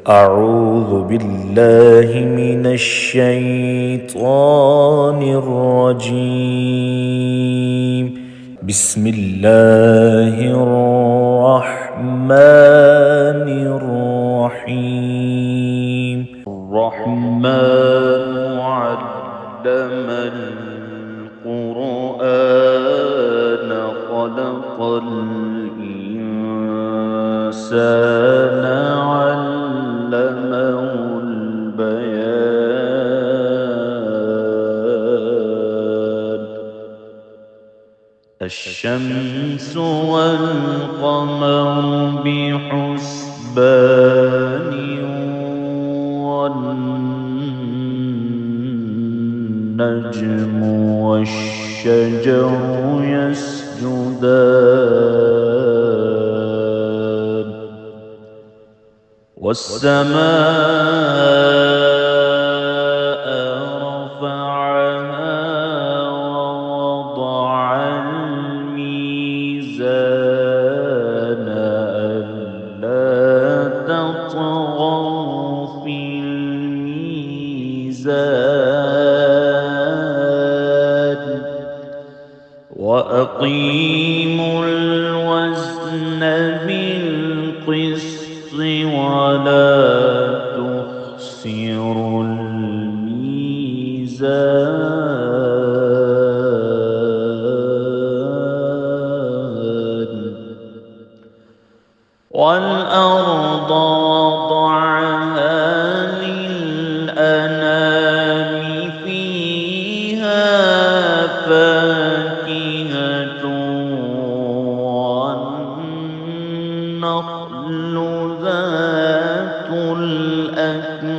أعوذ بالله من الشيطان الرجيم. بسم الله الرحمن الرحيم. الرحمن علم القرآن خلق الإنسان علمه البيان. الشمس والقمر بحسبان والنجم والشجر يسجدان والسماء رفعها ووضع الميزان ألا تطغوا في الميزان وأقيموا الوزن بالقسط ولا تخسروا الميزان. والأرض وضعها للأنام فيها فاكهة والنخل ذات الأكمام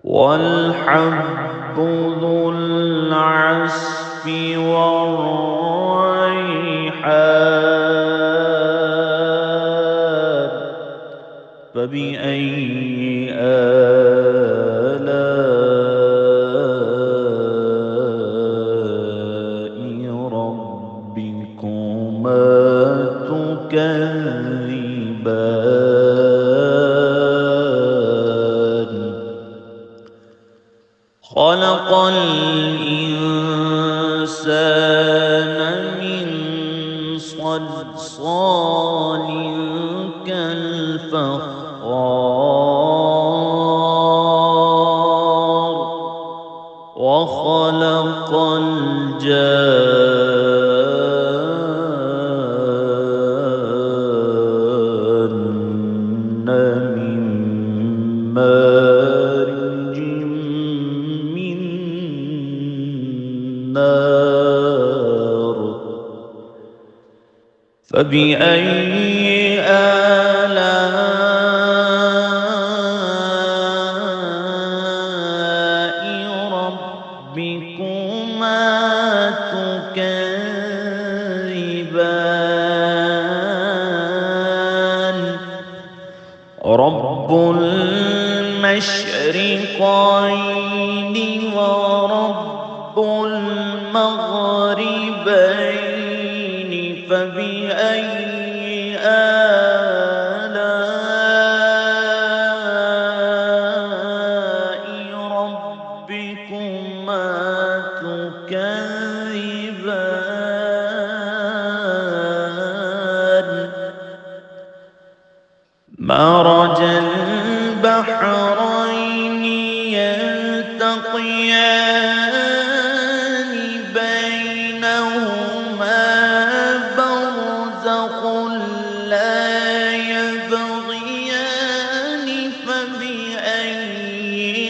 والحب ذو العصف والريحان. فبأي آلاء ربكما تكذبان. خلق الإنسان من صلصال كالفخار وخلق الجان من مارج من نار. فبأي آلاء ربكما تكذبان. رب المشرقين ورب المغربين. فبأي آلاء ربكما تكذبان. مرج البحرين يلتقيان بينهما برزخ لا يبغيان. فبأي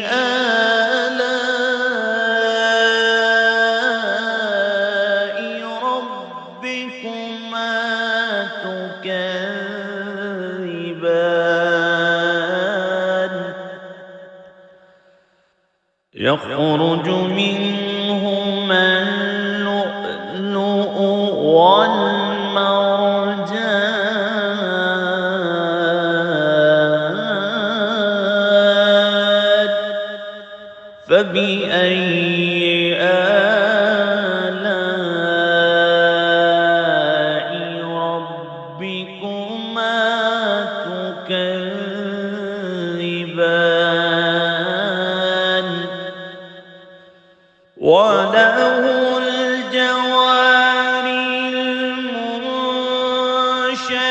آلاء ربكما تكذبان. يخرج منهما اللؤلؤ والمرجان. فبأي آلاء تكذبان وله الجوار المنشآت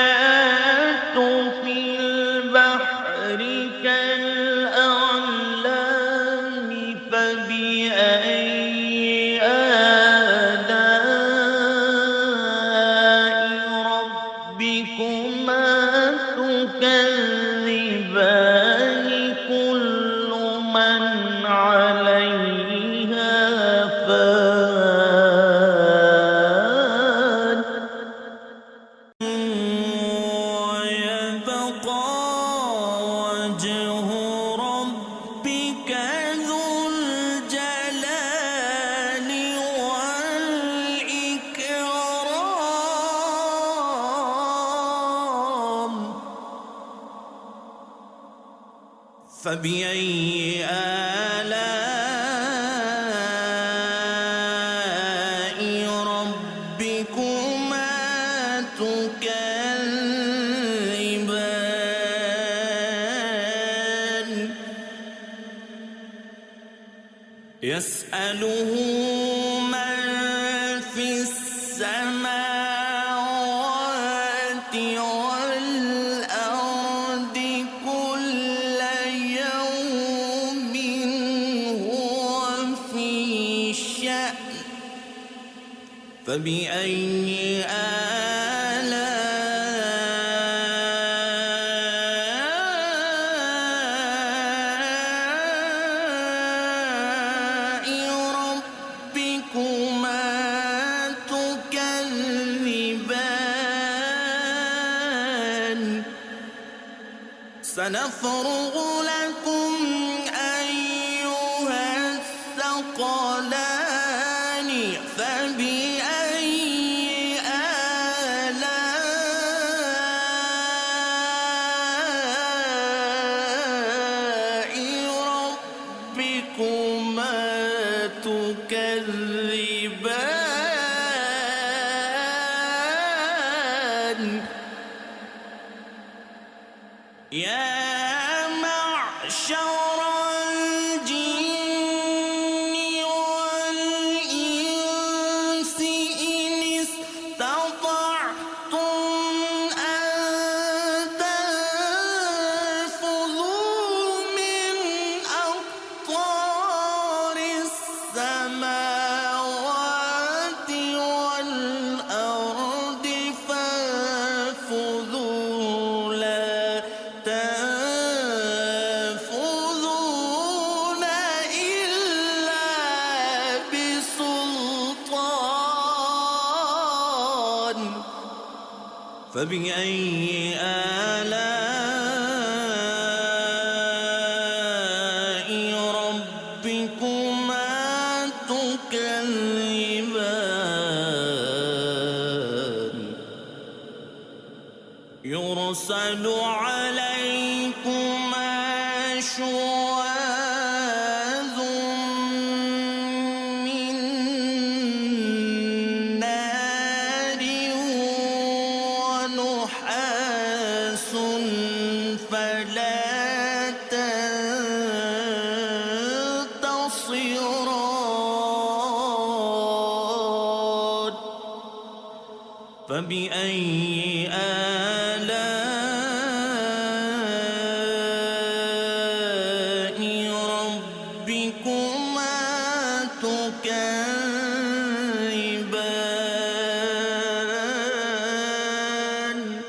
في البحر كالأعلام فبأي آلاء ربكما تكذبان كل من عليها فان ويبقى وجه ربك ذو الجلال والإكرام فبأي آلاء ربكما تكذبان يسأله من في السماوات والأرض كل يوم هو في شأن فبأي آلاء ربكما تكذبان سنفرغ لكم أيها الثقلان فبأي آلاء ربكما تكذبان يا معشر الجن والإنس إن استطعتم أن تنفذوا من أقطار السماوات والأرض فانفذوا لا تنفذون إلا بسلطان فبأي آلاء ربكما تكذبان يرسل عليكما شواظ من نار ونحاس فلا تنتصران فبأي آلاء ربكما تكذبان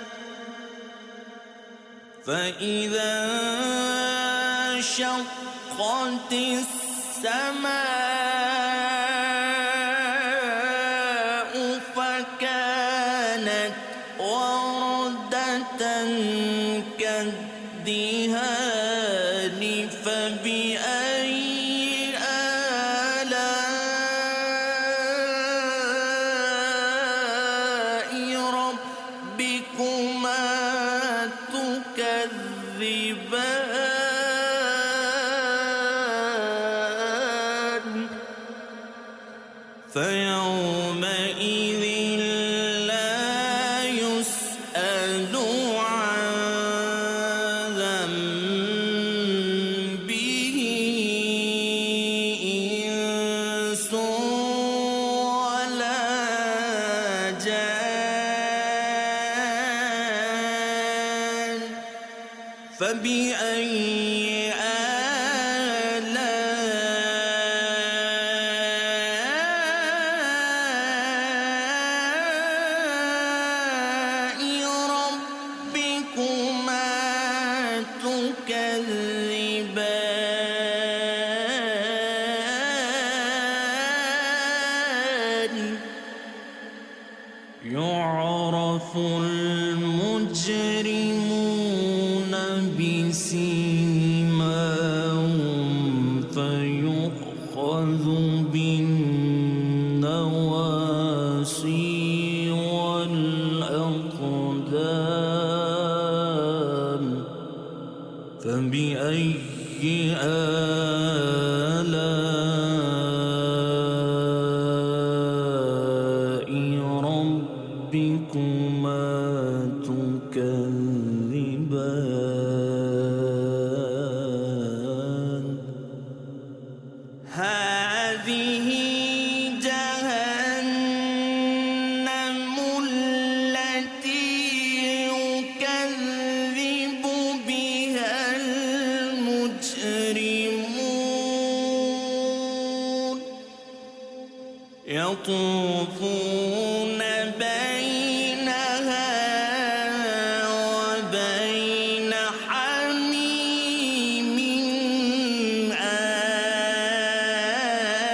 فإذا انشقت السماء فكانت وردة كالدهان فبأي آلاء ربكما تكذبان فيومئذ لا يسأل فبأي آلاء ربكما تكذبان يعرف المجرمون بسيماهم فيؤخذ بالنواصي والأقدام فبأي آلاء ربكما تكذبان هذه جهنم التي يكذب بها المجرمون يطوفون بينها وبين حميم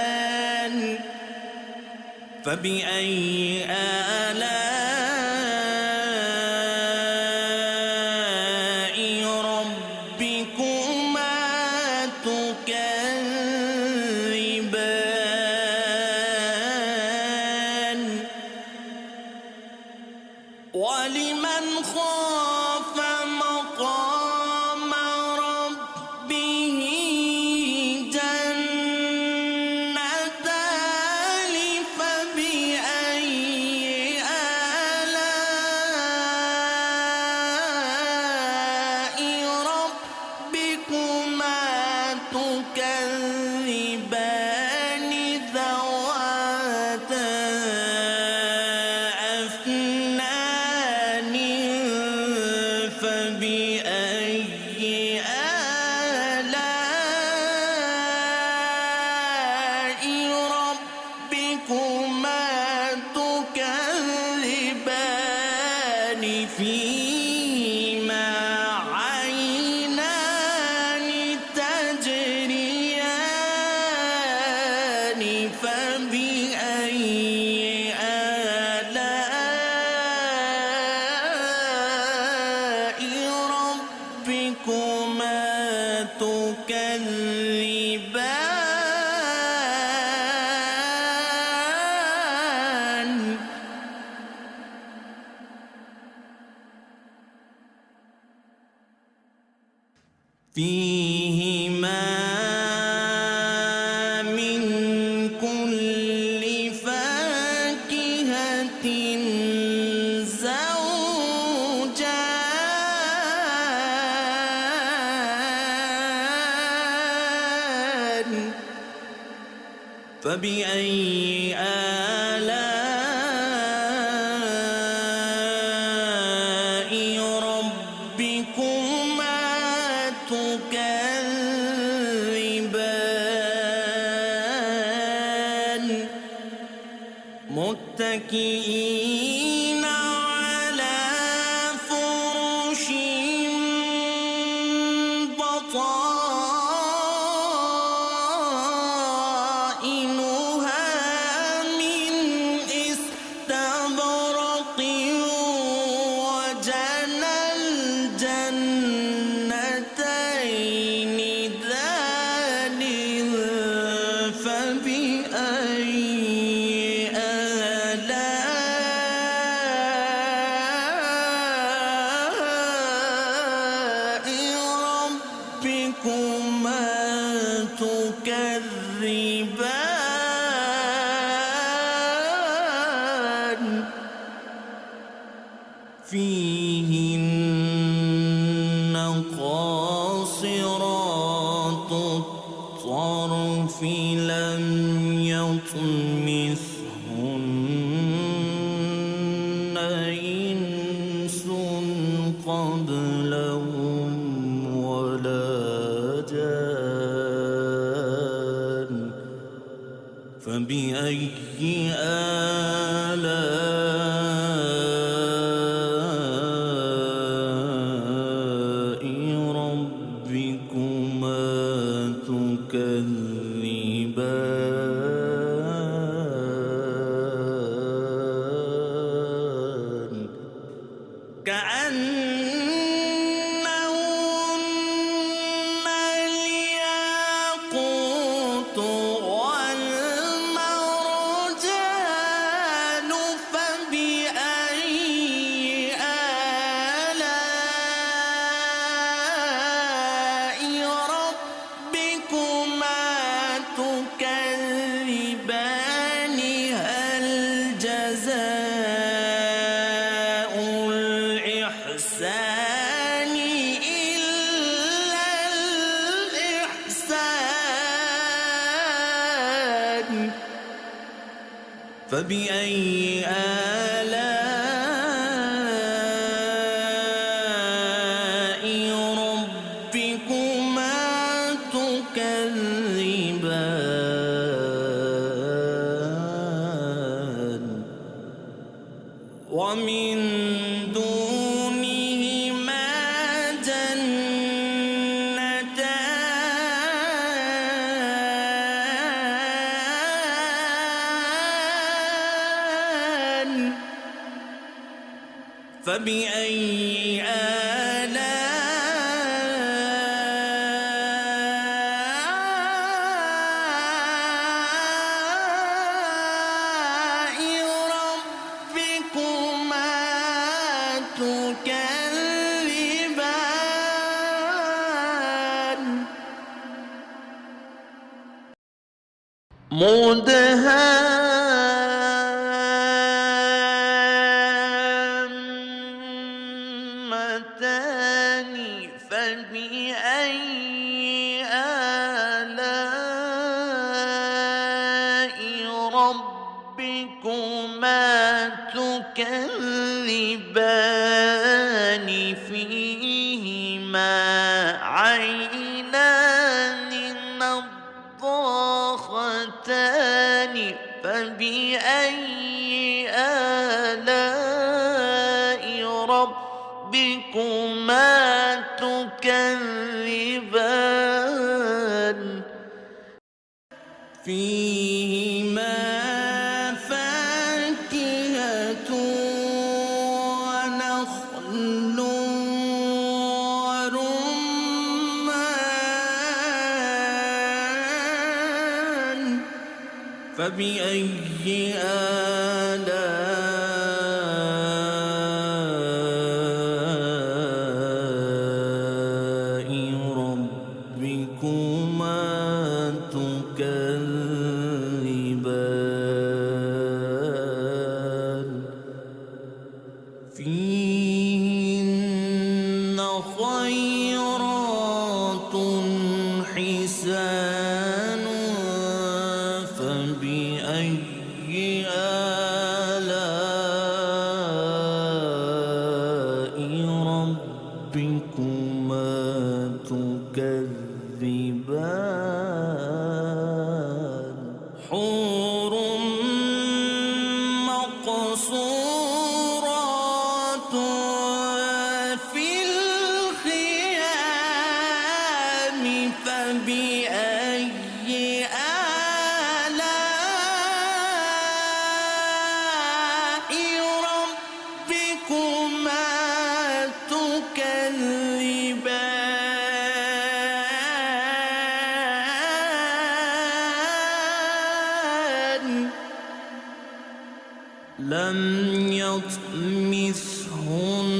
آن فبأي آلاء ربكما تكذبان ولمن خاف مقام ربه جنتان فبأي آلاء ربكما تكذبان ذواتا أفنان فبأي آلاء ربكما تكذبان فيهما عينان تجريان فبأي آلاء ربكما تكذبان فيهما من كل فاكهة زوجان فبأي آلاء ربكما تكذبان متكئين على فرش بطائنها من استبرق وجنى الجنتين دان فبأي آلاء ربكما تكذبان فيهن قاصرات الطرف لم يطمثهن إنس قبلهم كأنهن الياقوت والمرجان فبأي آلاء ربكما تكذبان هل جزاء الإحسان إلا الإحسان فبأي آلاء ربكما تكذبان ومن دونهما جنتان فبأي آلاء ربكما تكذبان مدهامتان فبأي آلاء ربكما تكذبان فيهما عينان نضاختان فبأي آلاء ربكما تكذبان فيهما فاكهة ونخل ورمان فبأي آلاء ربكما تكذبان فيهن خيرات حسان فبأي آلاء ربكما تكذبان حور مقصورات في الخيام فبأي آلاء ربكما تكذبان لم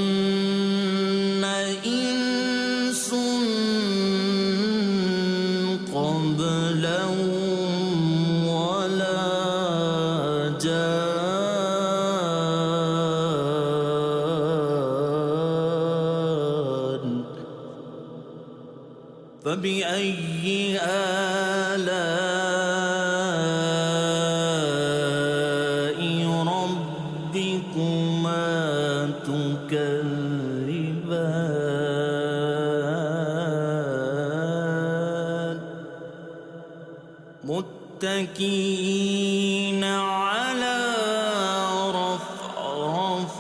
يطمثهن إنس قبلهم ولا جان فبأي آلاء ربكما تكذبان متكئين على رفرف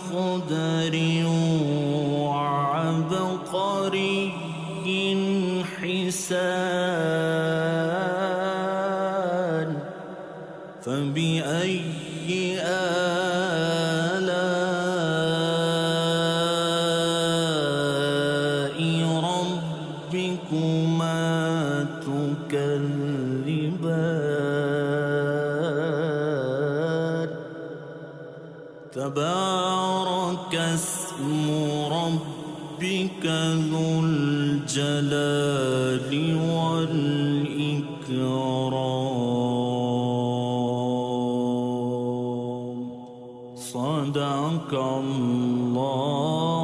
خضر وعبقري حسان فبأي آلاء اسم ربك ذو الجلال والإكرام. صدق الله